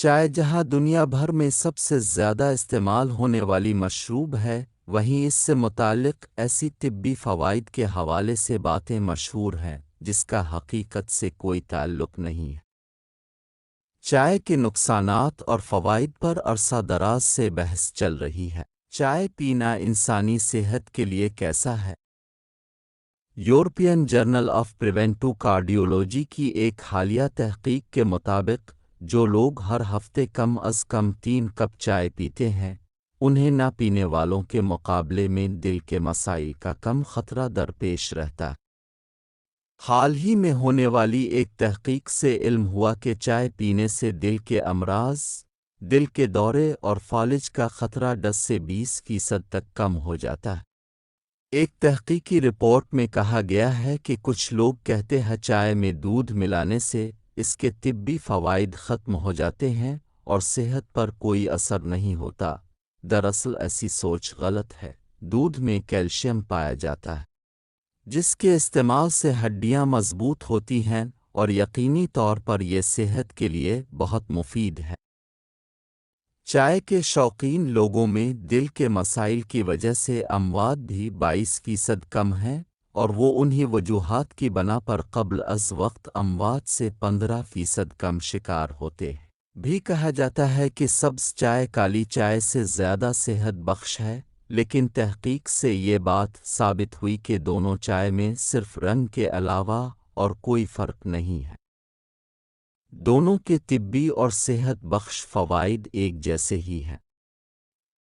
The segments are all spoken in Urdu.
چائے جہاں دنیا بھر میں سب سے زیادہ استعمال ہونے والی مشروب ہے، وہیں اس سے متعلق ایسی طبی فوائد کے حوالے سے باتیں مشہور ہیں جس کا حقیقت سے کوئی تعلق نہیں ہے۔ چائے کے نقصانات اور فوائد پر عرصہ دراز سے بحث چل رہی ہے۔ چائے پینا انسانی صحت کے لیے کیسا ہے؟ European journal of preventive cardiology کی ایک حالیہ تحقیق کے مطابق جو لوگ ہر ہفتے کم از کم 3 کپ چائے پیتے ہیں، انہیں نہ پینے والوں کے مقابلے میں دل کے مسائل کا کم خطرہ درپیش رہتا ہے۔ حال ہی میں ہونے والی ایک تحقیق سے علم ہوا کہ چائے پینے سے دل کے امراض، دل کے دورے اور فالج کا خطرہ 10 سے 20% تک کم ہو جاتا ہے۔ ایک تحقیقی رپورٹ میں کہا گیا ہے کہ کچھ لوگ کہتے ہیں چائے میں دودھ ملانے سے اس کے طبی فوائد ختم ہو جاتے ہیں اور صحت پر کوئی اثر نہیں ہوتا۔ دراصل ایسی سوچ غلط ہے۔ دودھ میں کیلشیم پایا جاتا ہے، جس کے استعمال سے ہڈیاں مضبوط ہوتی ہیں اور یقینی طور پر یہ صحت کے لیے بہت مفید ہے۔ چائے کے شوقین لوگوں میں دل کے مسائل کی وجہ سے اموات بھی 22% کم ہیں، اور وہ انہی وجوہات کی بنا پر قبل از وقت اموات سے 15% کم شکار ہوتے ہیں۔ بھی کہا جاتا ہے کہ سبز چائے کالی چائے سے زیادہ صحت بخش ہے، لیکن تحقیق سے یہ بات ثابت ہوئی کہ دونوں چائے میں صرف رنگ کے علاوہ اور کوئی فرق نہیں ہے۔ دونوں کے طبی اور صحت بخش فوائد ایک جیسے ہی ہیں۔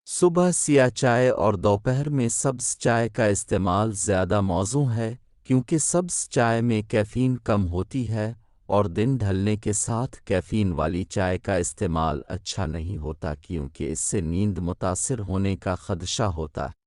صبح سیاہ چائے اور دوپہر میں سبز چائے کا استعمال زیادہ موزوں ہے، کیونکہ سبز چائے میں کیفین کم ہوتی ہے، اور دن ڈھلنے کے ساتھ کیفین والی چائے کا استعمال اچھا نہیں ہوتا کیونکہ اس سے نیند متاثر ہونے کا خدشہ ہوتا ہے۔